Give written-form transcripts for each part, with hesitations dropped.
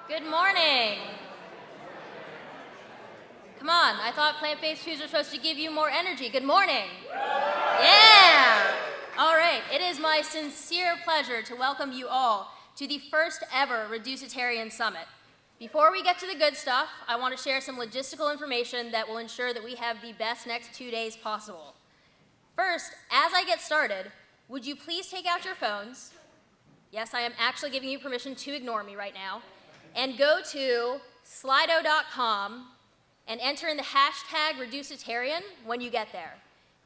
Good morning. Come on, I thought plant-based foods were supposed to give you more energy. Good morning. Yeah. All right, it is my sincere pleasure to welcome you all to the first ever Reducetarian Summit. Before we get to the good stuff, I want to share some logistical information that will ensure that we have the best next 2 days possible. First, as I get started, would you please take out your phones? Yes, I am actually giving you permission to ignore me right now. And go to slido.com and enter in the hashtag Reducetarian when you get there.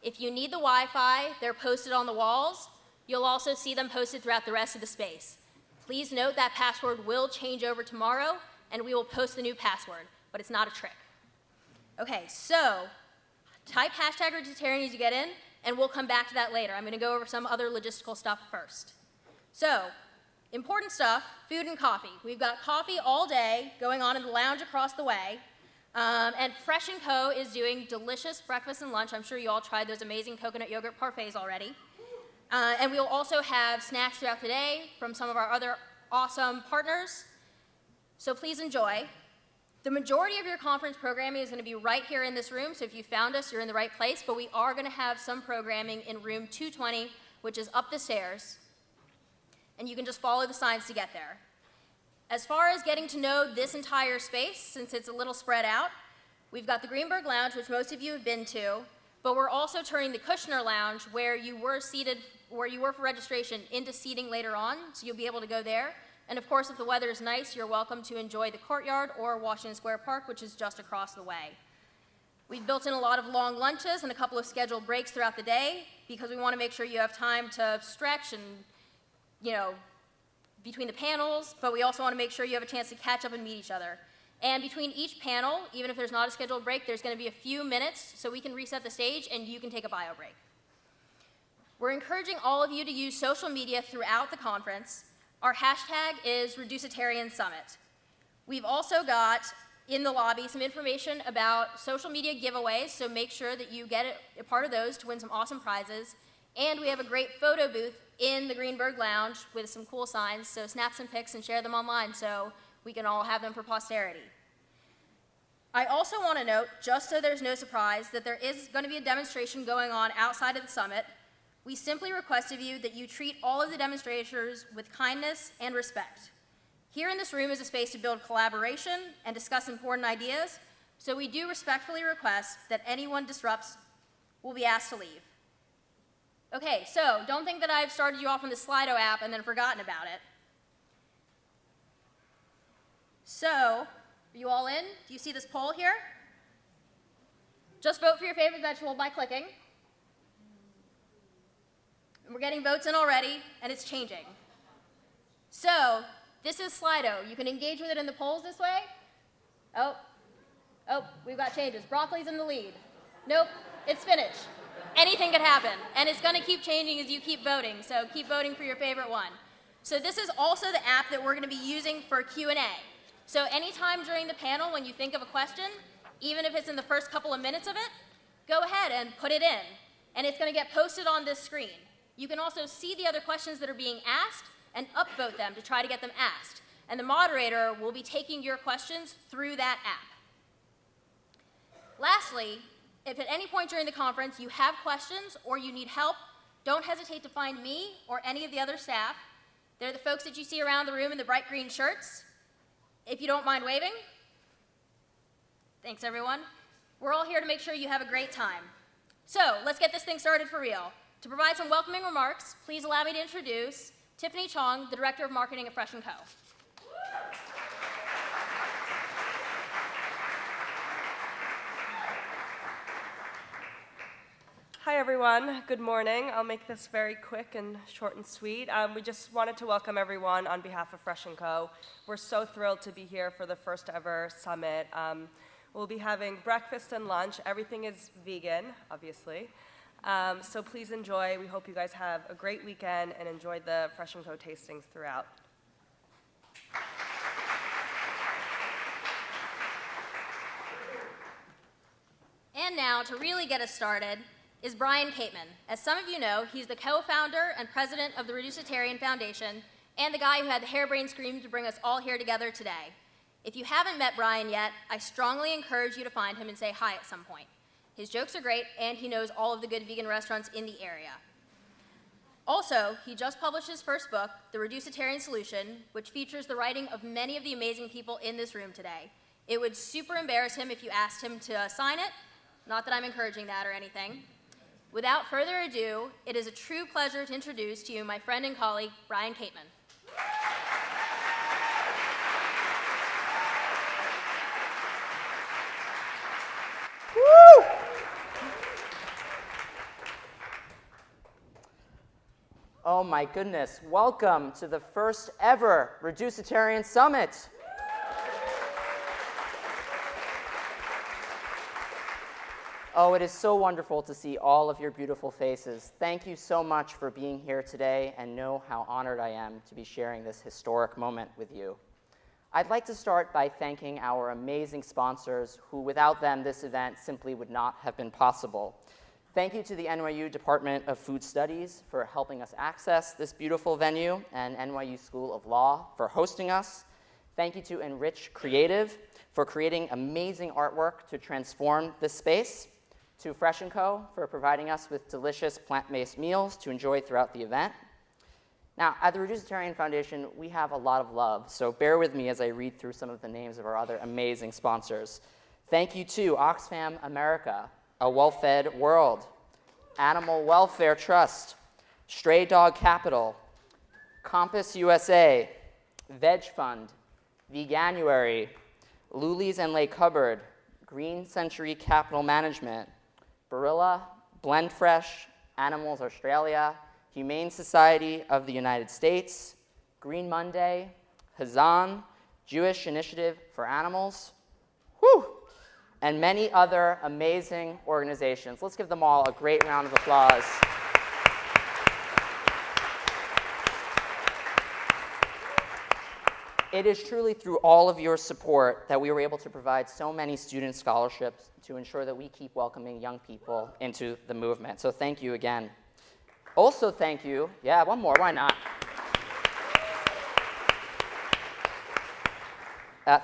If you need the Wi-Fi, they're posted on the walls. You'll also see them posted throughout the rest of the space. Please note that password will change over tomorrow, and we will post the new password, but it's not a trick. Okay, so type hashtag Reducetarian as you get in, and we'll come back to that later. I'm going to go over some other logistical stuff first. So, important stuff, food and coffee. We've got coffee all day going on in the lounge across the way. And Fresh & Co. is doing delicious breakfast and lunch. I'm sure you all tried those amazing coconut yogurt parfaits already. And we'll also have snacks throughout the day from some of our other awesome partners. So please enjoy. The majority of your conference programming is going to be right here in this room, so if you found us, you're in the right place, but we are going to have some programming in room 220, which is up the stairs, and you can just follow the signs to get there. As far as getting to know this entire space, since it's a little spread out, we've got the Greenberg Lounge, which most of you have been to, but we're also turning the Kushner Lounge, where you were for registration, into seating later on, so you'll be able to go there. And of course, if the weather is nice, you're welcome to enjoy the courtyard or Washington Square Park, which is just across the way. We've built in a lot of long lunches and a couple of scheduled breaks throughout the day because we want to make sure you have time to stretch and, between the panels, but we also want to make sure you have a chance to catch up and meet each other. And between each panel, even if there's not a scheduled break, there's going to be a few minutes so we can reset the stage and you can take a bio break. We're encouraging all of you to use social media throughout the conference. Our hashtag is Reducetarian Summit. We've also got in the lobby some information about social media giveaways, so make sure that you get a part of those to win some awesome prizes. And we have a great photo booth in the Greenberg Lounge with some cool signs, so snap some pics and share them online so we can all have them for posterity. I also want to note, just so there's no surprise, that there is going to be a demonstration going on outside of the summit. We simply request of you that you treat all of the demonstrators with kindness and respect. Here in this room is a space to build collaboration and discuss important ideas, so we do respectfully request that anyone disrupts will be asked to leave. Okay, so don't think that I've started you off on the Slido app and then forgotten about it. So, are you all in? Do you see this poll here? Just vote for your favorite vegetable by clicking. We're getting votes in already, and it's changing. So, this is Slido. You can engage with it in the polls this way. Oh, we've got changes. Broccoli's in the lead. Nope, it's spinach. Anything could happen, and it's going to keep changing as you keep voting, so keep voting for your favorite one. So this is also the app that we're going to be using for Q&A. So anytime during the panel when you think of a question, even if it's in the first couple of minutes of it, go ahead and put it in, and it's going to get posted on this screen. You can also see the other questions that are being asked and upvote them to try to get them asked. And the moderator will be taking your questions through that app. Lastly, if at any point during the conference you have questions or you need help, don't hesitate to find me or any of the other staff. They're the folks that you see around the room in the bright green shirts. If you don't mind waving. Thanks, everyone. We're all here to make sure you have a great time. So let's get this thing started for real. To provide some welcoming remarks, please allow me to introduce Tiffany Chong, the Director of Marketing at Fresh & Co. Hi, everyone. Good morning. I'll make this very quick and short and sweet. We just wanted to welcome everyone on behalf of Fresh & Co. We're so thrilled to be here for the first ever summit. We'll be having breakfast and lunch. Everything is vegan, obviously. So please enjoy. We hope you guys have a great weekend and enjoy the Fresh & Co. tastings throughout. And now, to really get us started, is Brian Cateman. As some of you know, he's the co-founder and president of the Reducetarian Foundation and the guy who had the harebrained scheme to bring us all here together today. If you haven't met Brian yet, I strongly encourage you to find him and say hi at some point. His jokes are great, and he knows all of the good vegan restaurants in the area. Also, he just published his first book, The Reducetarian Solution, which features the writing of many of the amazing people in this room today. It would super embarrass him if you asked him to sign it. Not that I'm encouraging that or anything. Without further ado, it is a true pleasure to introduce to you my friend and colleague, Brian Cateman. Woo! Oh my goodness, welcome to the first ever Reducetarian Summit. Oh, it is so wonderful to see all of your beautiful faces. Thank you so much for being here today, and know how honored I am to be sharing this historic moment with you. I'd like to start by thanking our amazing sponsors, who without them this event simply would not have been possible. Thank you to the NYU Department of Food Studies for helping us access this beautiful venue, and NYU School of Law for hosting us. Thank you to Enrich Creative for creating amazing artwork to transform this space. To Fresh & Co. for providing us with delicious plant-based meals to enjoy throughout the event. Now, at the Reducetarian Foundation, we have a lot of love, so bear with me as I read through some of the names of our other amazing sponsors. Thank you to Oxfam America, A Well-Fed World, Animal Welfare Trust, Stray Dog Capital, Compass USA, Veg Fund, Veganuary, Luli's and Lake Cupboard, Green Century Capital Management, Barilla, Blend Fresh, Animals Australia, Humane Society of the United States, Green Monday, Hazan, Jewish Initiative for Animals, and many other amazing organizations. Let's give them all a great round of applause. It is truly through all of your support that we were able to provide so many student scholarships to ensure that we keep welcoming young people into the movement. So thank you again. Also thank you, one more, why not?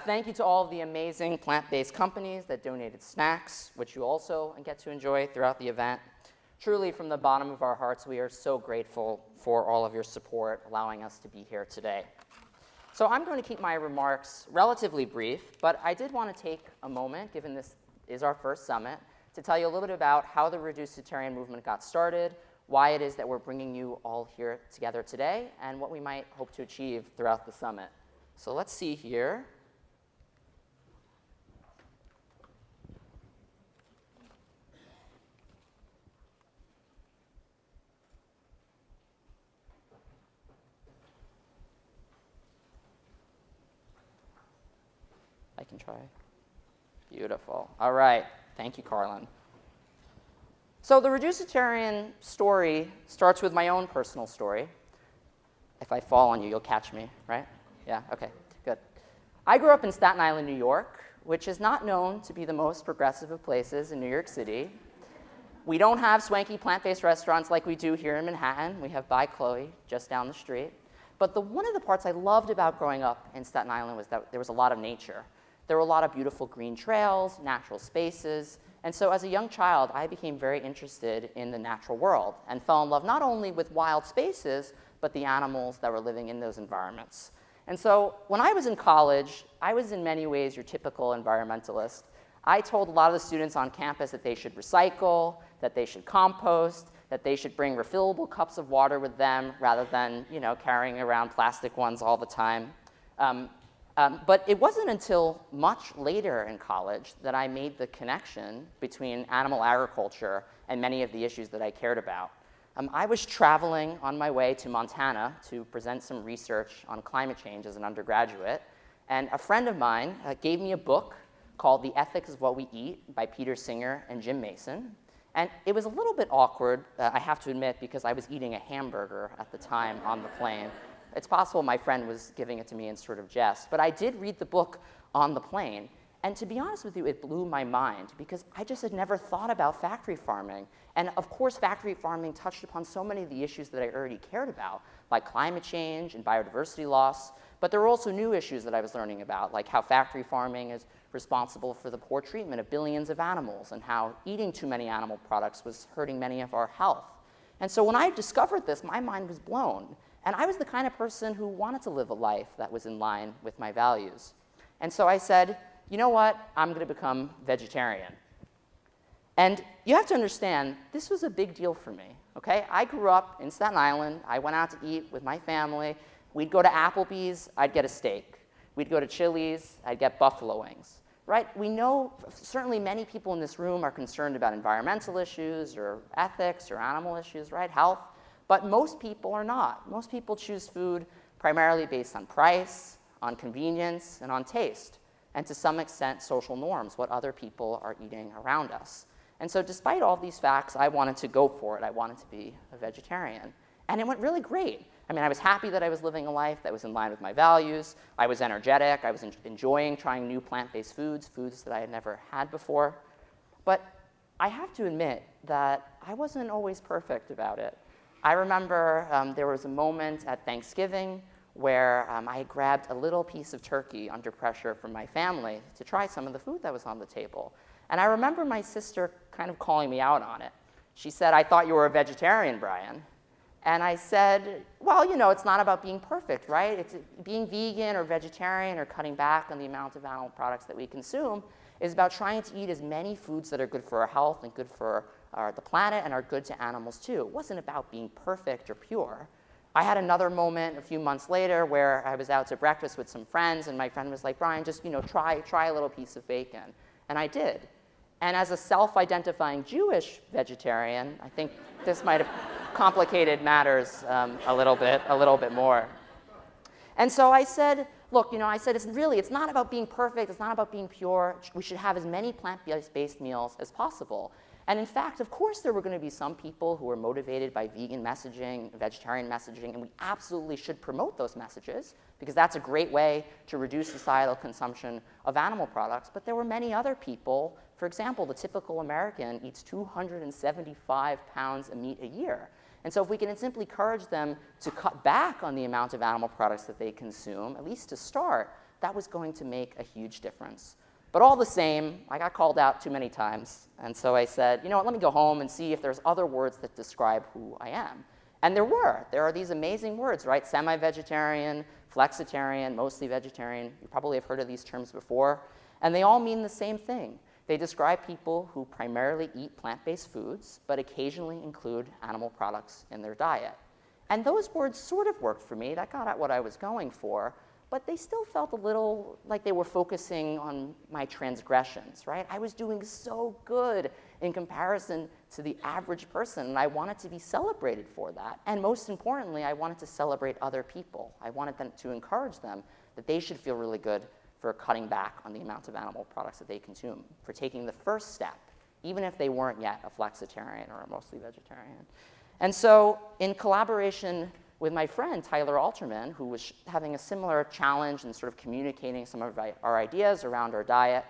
Thank you to all of the amazing plant-based companies that donated snacks, which you also get to enjoy throughout the event. Truly, from the bottom of our hearts, we are so grateful for all of your support, allowing us to be here today. So I'm going to keep my remarks relatively brief, but I did want to take a moment, given this is our first summit, to tell you a little bit about how the Reducetarian movement got started, why it is that we're bringing you all here together today, and what we might hope to achieve throughout the summit. So let's see here. I can try. Beautiful. All right. Thank you, Carlin. So the Reducetarian story starts with my own personal story. If I fall on you, you'll catch me, right? Yeah, okay, good. I grew up in Staten Island, New York, which is not known to be the most progressive of places in New York City. We don't have swanky plant-based restaurants like we do here in Manhattan. We have By Chloe just down the street. But one of the parts I loved about growing up in Staten Island was that there was a lot of nature. There were a lot of beautiful green trails, natural spaces, and so as a young child, I became very interested in the natural world and fell in love not only with wild spaces, but the animals that were living in those environments. And so when I was in college, I was in many ways your typical environmentalist. I told a lot of the students on campus that they should recycle, that they should compost, that they should bring refillable cups of water with them rather than carrying around plastic ones all the time. But it wasn't until much later in college that I made the connection between animal agriculture and many of the issues that I cared about. I was traveling on my way to Montana to present some research on climate change as an undergraduate, and a friend of mine gave me a book called The Ethics of What We Eat by Peter Singer and Jim Mason. And it was a little bit awkward, I have to admit, because I was eating a hamburger at the time on the plane. It's possible my friend was giving it to me in sort of jest, but I did read the book on the plane, and to be honest with you, it blew my mind because I just had never thought about factory farming. And of course, factory farming touched upon so many of the issues that I already cared about, like climate change and biodiversity loss, But there were also new issues that I was learning about, like how factory farming is responsible for the poor treatment of billions of animals and how eating too many animal products was hurting many of our health. And so when I discovered this, my mind was blown. And I was the kind of person who wanted to live a life that was in line with my values. And so I said, you know what? I'm going to become vegetarian. And you have to understand, this was a big deal for me, okay? I grew up in Staten Island. I went out to eat with my family. We'd go to Applebee's, I'd get a steak. We'd go to Chili's, I'd get buffalo wings, right? We know, certainly many people in this room are concerned about environmental issues or ethics or animal issues, right? Health. But most people are not. Most people choose food primarily based on price, on convenience, and on taste, and to some extent, social norms, what other people are eating around us. And so despite all these facts, I wanted to go for it. I wanted to be a vegetarian. And it went really great. I mean, I was happy that I was living a life that was in line with my values. I was energetic. I was enjoying trying new plant-based foods, foods that I had never had before. But I have to admit that I wasn't always perfect about it. I remember there was a moment at Thanksgiving where I had grabbed a little piece of turkey under pressure from my family to try some of the food that was on the table. And I remember my sister kind of calling me out on it. She said, "I thought you were a vegetarian, Brian." And I said, well, you know, it's not about being perfect, right? It's being vegan or vegetarian or cutting back on the amount of animal products that we consume is about trying to eat as many foods that are good for our health and good for the planet and are good to animals too. It wasn't about being perfect or pure. I had another moment a few months later where I was out to breakfast with some friends, and my friend was like, "Brian, just try a little piece of bacon." And I did. And as a self-identifying Jewish vegetarian, I think this might have complicated matters a little bit more. And so I said, look, it's not about being perfect, it's not about being pure. We should have as many plant-based meals as possible. And in fact, of course, there were going to be some people who were motivated by vegan messaging, vegetarian messaging, and we absolutely should promote those messages because that's a great way to reduce societal consumption of animal products. But there were many other people. For example, the typical American eats 275 pounds of meat a year. And so if we can simply encourage them to cut back on the amount of animal products that they consume, at least to start, that was going to make a huge difference. But all the same, I got called out too many times. And so I said, you know what, let me go home and see if there's other words that describe who I am. And there were. There are these amazing words, right? Semi-vegetarian, flexitarian, mostly vegetarian. You probably have heard of these terms before. And they all mean the same thing. They describe people who primarily eat plant-based foods, but occasionally include animal products in their diet. And those words sort of worked for me. That got at what I was going for. But they still felt a little like they were focusing on my transgressions, right? I was doing so good in comparison to the average person, and I wanted to be celebrated for that. And most importantly, I wanted to celebrate other people. I wanted them to encourage them that they should feel really good for cutting back on the amount of animal products that they consume, for taking the first step, even if they weren't yet a flexitarian or a mostly vegetarian. And so in collaboration with my friend, Tyler Alterman, who was having a similar challenge in sort of communicating some of our ideas around our diet,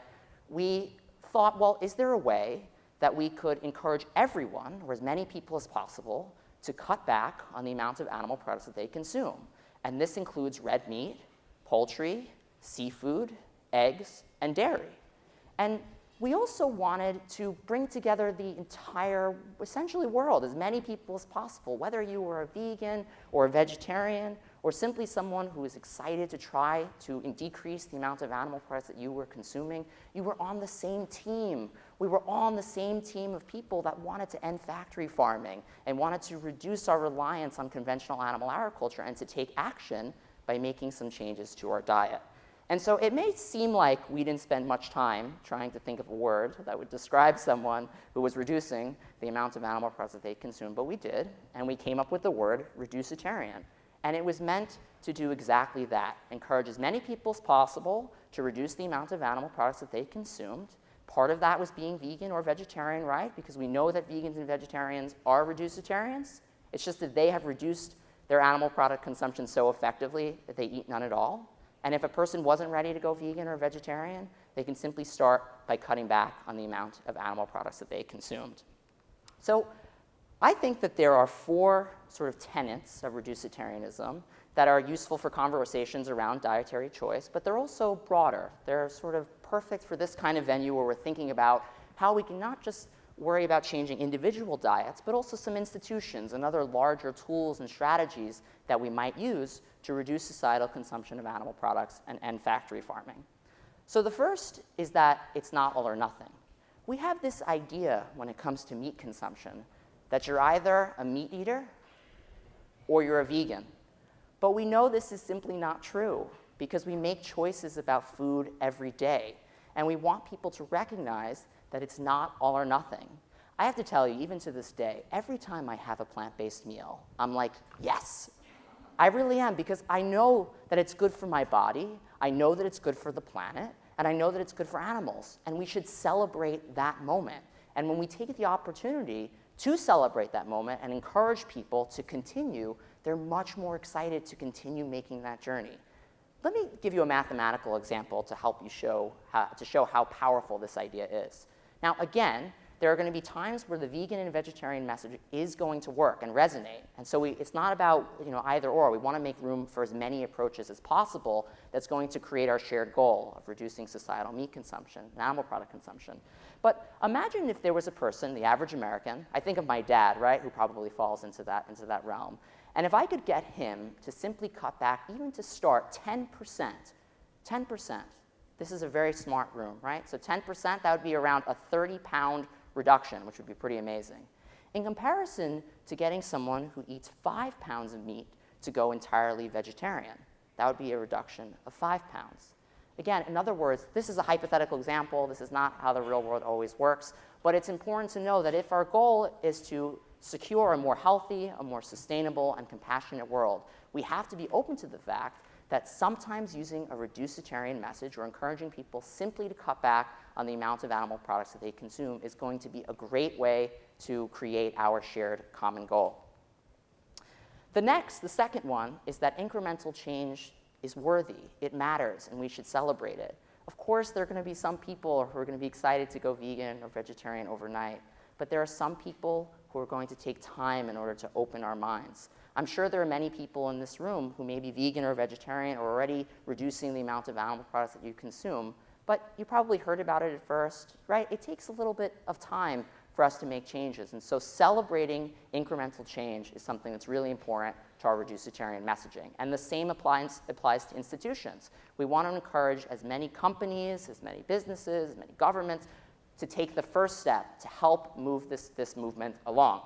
we thought, well, is there a way that we could encourage everyone, or as many people as possible, to cut back on the amount of animal products that they consume? And this includes red meat, poultry, seafood, eggs, and dairy. And we also wanted to bring together the entire, essentially, world, as many people as possible, whether you were a vegan or a vegetarian or simply someone who was excited to try to decrease the amount of animal products that you were consuming. You were on the same team. We were all on the same team of people that wanted to end factory farming and wanted to reduce our reliance on conventional animal agriculture and to take action by making some changes to our diet. And so it may seem like we didn't spend much time trying to think of a word that would describe someone who was reducing the amount of animal products that they consume, but we did, and we came up with the word Reducetarian. And it was meant to do exactly that, encourage as many people as possible to reduce the amount of animal products that they consumed. Part of that was being vegan or vegetarian, right? Because we know that vegans and vegetarians are Reducetarians. It's just that they have reduced their animal product consumption so effectively that they eat none at all. And if a person wasn't ready to go vegan or vegetarian, they can simply start by cutting back on the amount of animal products that they consumed. So I think that there are four sort of tenets of Reducetarianism that are useful for conversations around dietary choice, but they're also broader. They're sort of perfect for this kind of venue where we're thinking about how we can not just worry about changing individual diets, but also some institutions and other larger tools and strategies that we might use to reduce societal consumption of animal products and end factory farming. So the first is that it's not all or nothing. We have this idea when it comes to meat consumption that you're either a meat eater or you're a vegan. But we know this is simply not true because we make choices about food every day. And we want people to recognize that it's not all or nothing. I have to tell you, even to this day, every time I have a plant-based meal, I'm like, yes. I really am, because I know that it's good for my body, I know that it's good for the planet, and I know that it's good for animals. And we should celebrate that moment. And when we take the opportunity to celebrate that moment and encourage people to continue, they're much more excited to continue making that journey. Let me give you a mathematical example to help you show how powerful this idea is. Now, again, there are going to be times where the vegan and vegetarian message is going to work and resonate. And so it's not about either or. We want to make room for as many approaches as possible that's going to create our shared goal of reducing societal meat consumption and animal product consumption. But imagine if there was a person, the average American, I think of my dad, right, who probably falls into that realm. And if I could get him to simply cut back, even to start 10%, this is a very smart room, right? So 10%, that would be around a 30-pound reduction, which would be pretty amazing. In comparison to getting someone who eats 5 pounds of meat to go entirely vegetarian, that would be a reduction of 5 pounds. Again, in other words, this is a hypothetical example. This is not how the real world always works. But it's important to know that if our goal is to secure a more healthy, a more sustainable, and compassionate world, we have to be open to the fact that sometimes using a reducetarian message or encouraging people simply to cut back on the amount of animal products that they consume is going to be a great way to create our shared common goal. The second one, is that incremental change is worthy, it matters, and we should celebrate it. Of course, there are going to be some people who are going to be excited to go vegan or vegetarian overnight, but there are some people who are going to take time in order to open our minds. I'm sure there are many people in this room who may be vegan or vegetarian or already reducing the amount of animal products that you consume, but you probably heard about it at first, right? It takes a little bit of time for us to make changes, and so celebrating incremental change is something that's really important to our reducetarian messaging. And the same applies to institutions. We want to encourage as many companies, as many businesses, as many governments to take the first step to help move this movement along.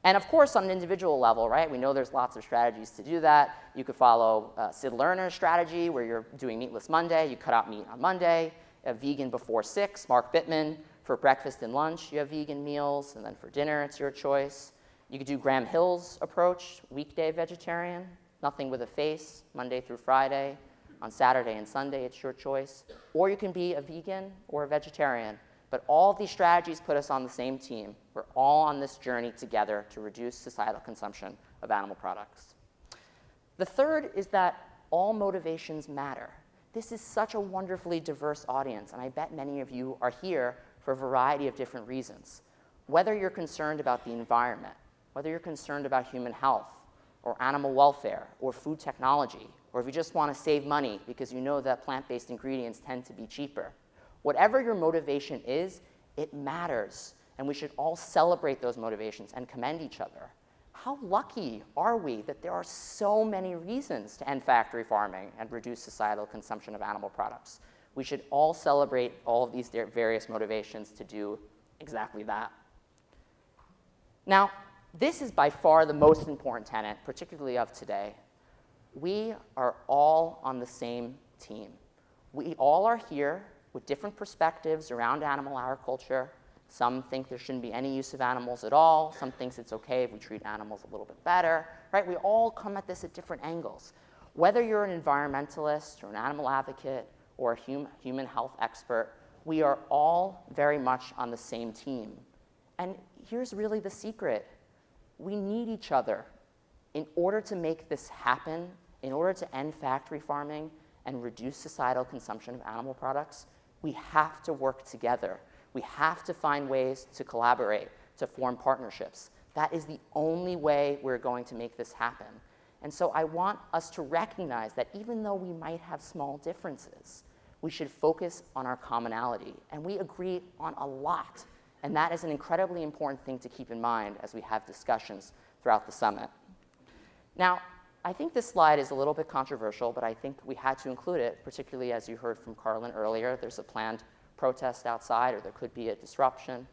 And of course, on an individual level, right, we know there's lots of strategies to do that. You could follow Sid Lerner's strategy, where you're doing Meatless Monday. You cut out meat on Monday. You have vegan before 6, Mark Bittman. For breakfast and lunch, you have vegan meals, and then for dinner, it's your choice. You could do Graham Hill's approach, weekday vegetarian, nothing with a face, Monday through Friday. On Saturday and Sunday, it's your choice. Or you can be a vegan or a vegetarian. But all of these strategies put us on the same team. We're all on this journey together to reduce societal consumption of animal products. The third is that all motivations matter. This is such a wonderfully diverse audience, and I bet many of you are here for a variety of different reasons. Whether you're concerned about the environment, whether you're concerned about human health, or animal welfare, or food technology, or if you just want to save money because you know that plant-based ingredients tend to be cheaper. Whatever your motivation is, it matters, and we should all celebrate those motivations and commend each other. How lucky are we that there are so many reasons to end factory farming and reduce societal consumption of animal products? We should all celebrate all of these various motivations to do exactly that. Now, this is by far the most important tenet, particularly of today. We are all on the same team. We all are here with different perspectives around animal agriculture. Some think there shouldn't be any use of animals at all. Some think it's okay if we treat animals a little bit better, right? We all come at this at different angles. Whether you're an environmentalist or an animal advocate or a human health expert, we are all very much on the same team. And here's really the secret. We need each other. In order to make this happen, in order to end factory farming and reduce societal consumption of animal products, we have to work together. We have to find ways to collaborate, to form partnerships. That is the only way we're going to make this happen. And so I want us to recognize that even though we might have small differences, we should focus on our commonality. And we agree on a lot. And that is an incredibly important thing to keep in mind as we have discussions throughout the summit. Now, I think this slide is a little bit controversial, but I think we had to include it, particularly as you heard from Carlin earlier. There's a planned protest outside, or there could be a disruption.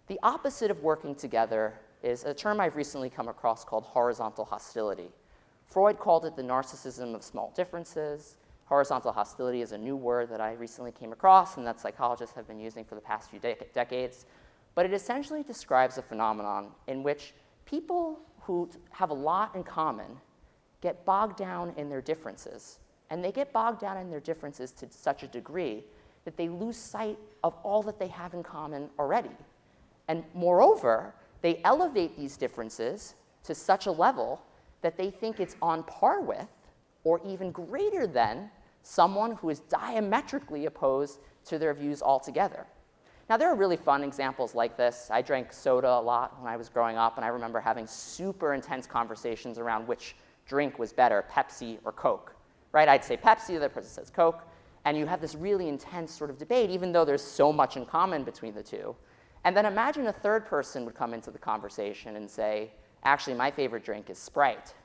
The opposite of working together is a term I've recently come across called horizontal hostility. Freud called it the narcissism of small differences. Horizontal hostility is a new word that I recently came across and that psychologists have been using for the past few decades. But it essentially describes a phenomenon in which people who have a lot in common get bogged down in their differences. And they get bogged down in their differences to such a degree that they lose sight of all that they have in common already. And moreover, they elevate these differences to such a level that they think it's on par with, or even greater than, someone who is diametrically opposed to their views altogether. Now, there are really fun examples like this. I drank soda a lot when I was growing up, and I remember having super intense conversations around which drink was better, Pepsi or Coke, right? I'd say Pepsi, the other person says Coke, and you have this really intense sort of debate, even though there's so much in common between the two. And then imagine a third person would come into the conversation and say, actually, my favorite drink is Sprite.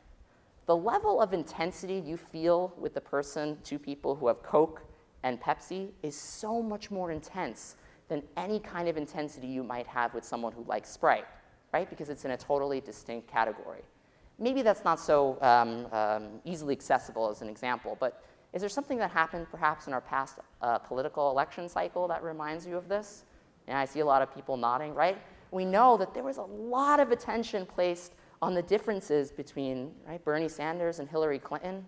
The level of intensity you feel with the person, two people who have Coke and Pepsi, is so much more intense than any kind of intensity you might have with someone who likes Sprite, right? Because it's in a totally distinct category. Maybe that's not so easily accessible as an example, but is there something that happened perhaps in our past political election cycle that reminds you of this? And I see a lot of people nodding, right? We know that there was a lot of attention placed on the differences between Bernie Sanders and Hillary Clinton,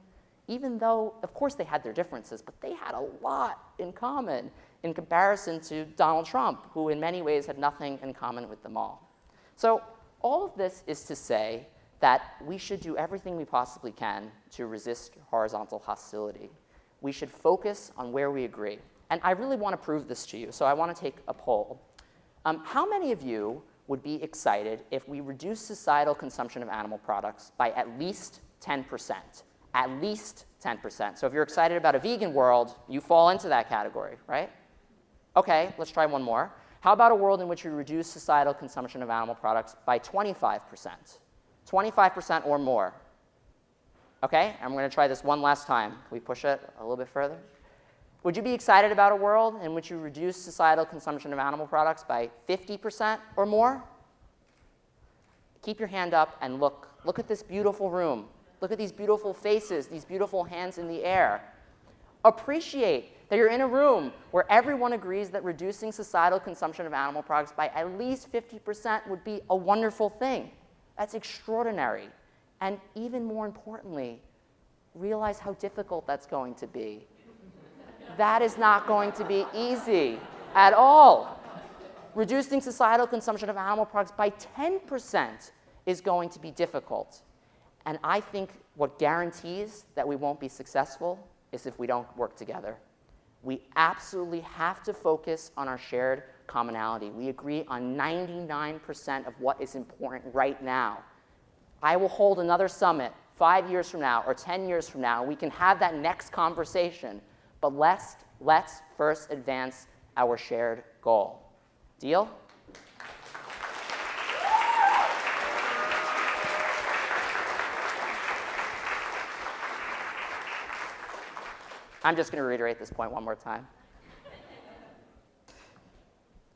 even though, of course, they had their differences, but they had a lot in common in comparison to Donald Trump, who in many ways had nothing in common with them all. So all of this is to say that we should do everything we possibly can to resist horizontal hostility. We should focus on where we agree. And I really want to prove this to you, so I want to take a poll. How many of you would be excited if we reduce societal consumption of animal products by at least 10%? At least 10%. So if you're excited about a vegan world, you fall into that category, right? Okay, let's try one more. How about a world in which we reduce societal consumption of animal products by 25%? 25% or more. Okay, I'm going to try this one last time. Can we push it a little bit further? Would you be excited about a world in which you reduce societal consumption of animal products by 50% or more? Keep your hand up and look. Look at this beautiful room. Look at these beautiful faces, these beautiful hands in the air. Appreciate that you're in a room where everyone agrees that reducing societal consumption of animal products by at least 50% would be a wonderful thing. That's extraordinary. And even more importantly, realize how difficult that's going to be. That is not going to be easy at all. Reducing societal consumption of animal products by 10% is going to be difficult. And I think what guarantees that we won't be successful is if we don't work together. We absolutely have to focus on our shared commonality. We agree on 99% of what is important right now. I will hold another summit 5 years from now or 10 years from now, and we can have that next conversation. But let's first advance our shared goal. Deal? I'm just going to reiterate this point one more time.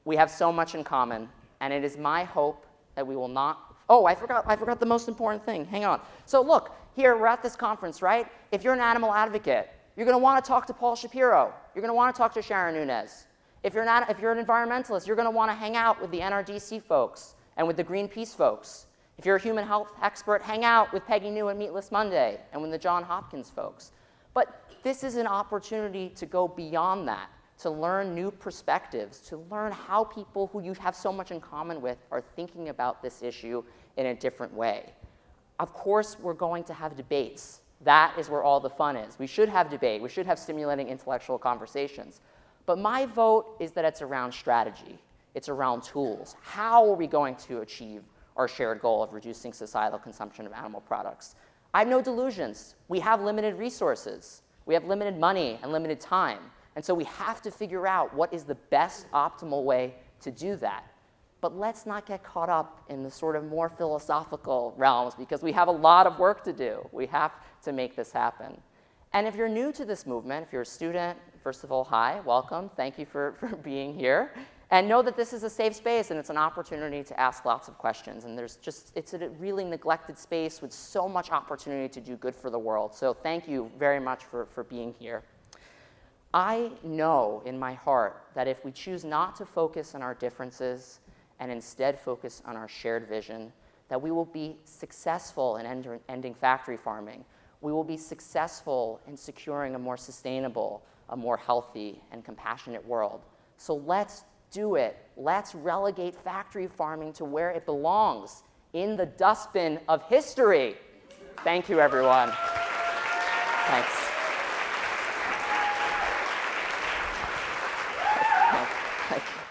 We have so much in common, and it is my hope that we will not. Oh, I forgot the most important thing. Hang on. So look, here we're at this conference, right? If you're an animal advocate, you're going to want to talk to Paul Shapiro. You're going to want to talk to Sharon Nunes. If you're an environmentalist, you're going to want to hang out with the NRDC folks and with the Greenpeace folks. If you're a human health expert, hang out with Peggy New and Meatless Monday and with the John Hopkins folks. But this is an opportunity to go beyond that, to learn new perspectives, to learn how people who you have so much in common with are thinking about this issue in a different way. Of course, we're going to have debates. That is where all the fun is. We should have debate. We should have stimulating intellectual conversations. But my vote is that it's around strategy. It's around tools. How are we going to achieve our shared goal of reducing societal consumption of animal products? I have no delusions. We have limited resources. We have limited money and limited time. And so we have to figure out what is the best optimal way to do that. But let's not get caught up in the sort of more philosophical realms because we have a lot of work to do. We have to make this happen. And if you're new to this movement, if you're a student, first of all, hi, welcome. Thank you for being here. And know that this is a safe space and it's an opportunity to ask lots of questions. And it's a really neglected space with so much opportunity to do good for the world. So thank you very much for being here. I know in my heart that if we choose not to focus on our differences and instead focus on our shared vision, that we will be successful in ending factory farming. We will be successful in securing a more sustainable, a more healthy, and compassionate world. So let's do it. Let's relegate factory farming to where it belongs, in the dustbin of history. Thank you, everyone. Thanks. Thank you.